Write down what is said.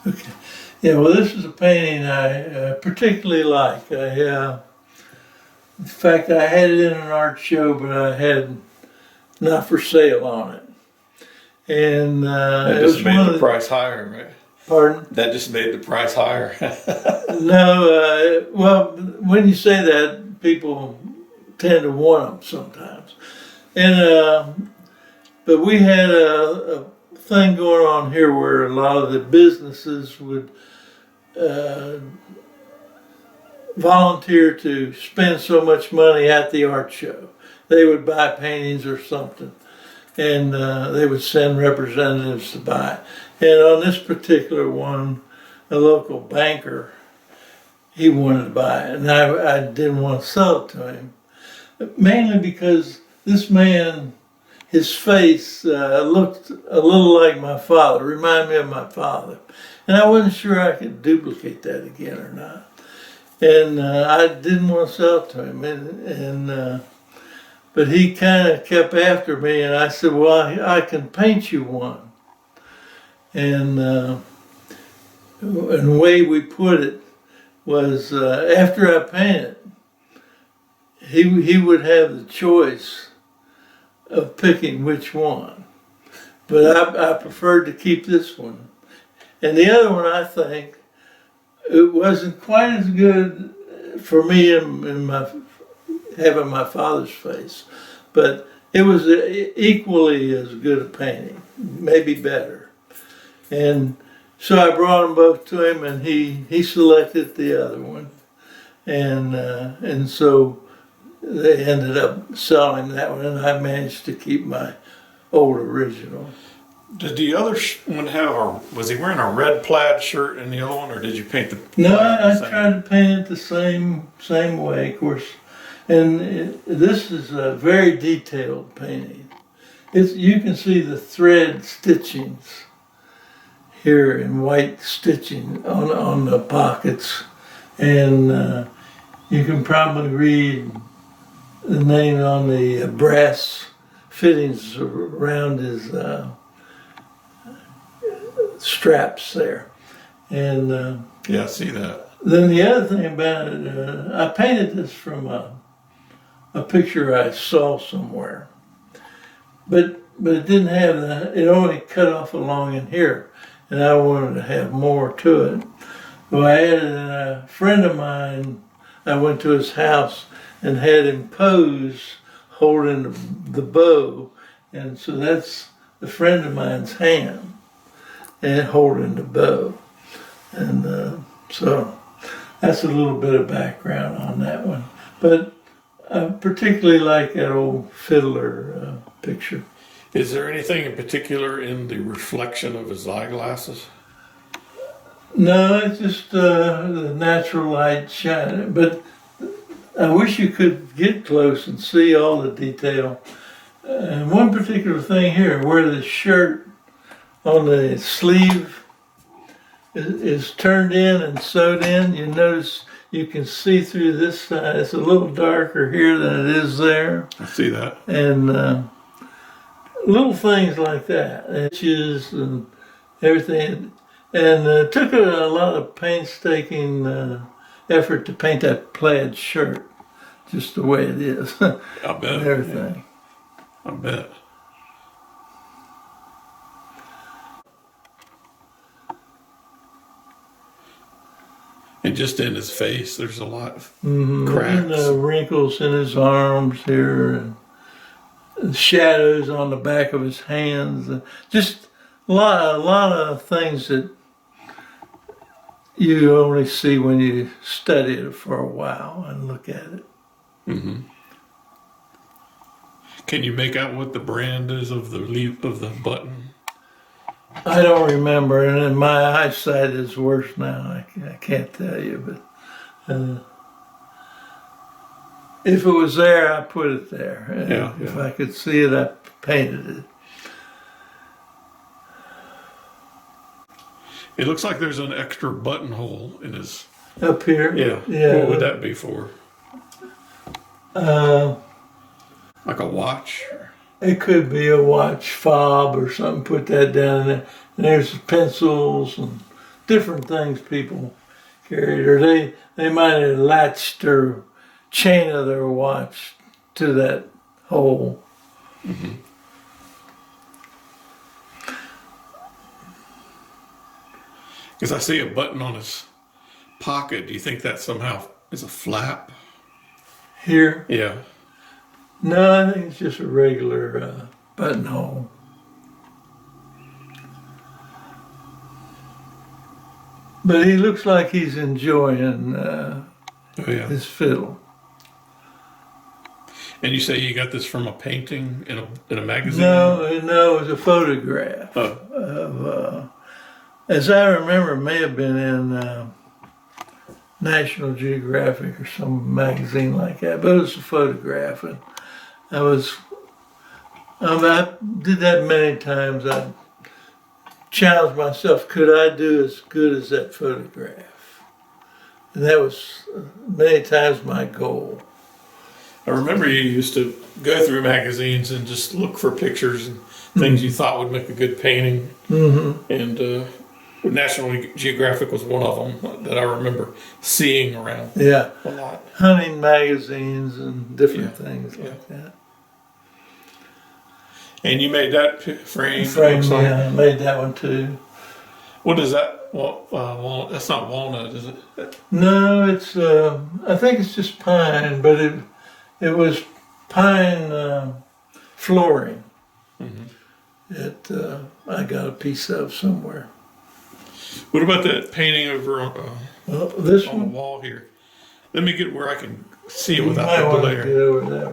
Okay. Yeah, well, this is a painting I particularly like. In fact, I had it in an art show, but I had not for sale on it. And That it just was made one the of the, price higher, right? pardon? That just made the price higher. No, well, when you say that, people tend to want them sometimes. And but we had a thing going on here where a lot of the businesses would uh, volunteer to spend so much money at the art show. They would buy paintings or something, and they would send representatives to buy. And on this particular one, a local banker, he wanted to buy it, and I didn't want to sell it to him, mainly because this man, his face looked a little like my father, reminded me of my father, and I wasn't sure I could duplicate that again or not. And I didn't want to sell it to him, but he kind of kept after me, and I said, "Well, I can paint you one." And the way we put it was, after I painted, he would have the choice of picking which one. But I preferred to keep this one, and the other one I think it wasn't quite as good for me in my having my father's face, but it was equally as good a painting, maybe better. And so I brought them both to him, and he selected the other one, and so they ended up selling that one, and I managed to keep my old original. Did the other one have was he wearing a red plaid shirt in the other one, or did you paint the No, plaid I the same? tried to paint it the same way, of course. And this is a very detailed painting. You can see the thread stitchings here in white stitching on the pockets, and you can probably read the name on the brass fittings around his straps there. And Yeah, I see that. then the other thing about it, I painted this from a picture I saw somewhere, but it didn't have it only cut off along in here, and I wanted to have more to it. So I added a friend of mine. I went to his house and had him pose holding the bow, and so that's a friend of mine's hand and holding the bow, and so that's a little bit of background on that one. But I particularly like that old fiddler picture. Is there anything in particular in the reflection of his eyeglasses? No, it's just the natural light shining. But I wish you could get close and see all the detail. And one particular thing here, where the shirt on the sleeve is turned in and sewed in, you notice you can see through this side. It's a little darker here than it is there. I see that. And little things like that, itches and everything. And it took a lot of painstaking effort to paint that plaid shirt just the way it is. I bet. And everything. I bet. And just in his face, there's a lot of cracks. And wrinkles in his arms here, and shadows on the back of his hands. Just a lot of things that you only see when you study it for a while and look at it. Mm-hmm. Can you make out what the brand is of the leaf of the button? I don't remember, and then my eyesight is worse now. I can't tell you, but if it was there, I put it there. Yeah, If I could see it, I painted it. It looks like there's an extra buttonhole in his. Up here? Yeah. What would that be for? Like a watch? It could be a watch fob or something. Put that down there. And there's pencils and different things people carried, or they might have latched their chain of their watch to that hole. Mm-hmm. Because I see a button on his pocket. Do you think that somehow is a flap? Here? Yeah. No, I think it's just a regular buttonhole. But he looks like he's enjoying Oh, yeah. his fiddle. And you say you got this from a painting in a magazine? No, it was a photograph Oh. of, as I remember, it may have been in National Geographic or some magazine like that, but it was a photograph. And I did that many times. I challenged myself, could I do as good as that photograph? And that was many times my goal. I remember you used to go through magazines and just look for pictures and things you thought would make a good painting. Mm-hmm. And National Geographic was one of them that I remember seeing around Yeah. a lot. Hunting magazines and different things like that. And you made that frame? Yeah, I made that one too. What is that? Well, that's not walnut, is it? No, it's I think it's just pine, but it was pine flooring that I got a piece of somewhere. What about that painting over This on the one? wall here? Let me get where I can see it You without might the want to glare. get over that.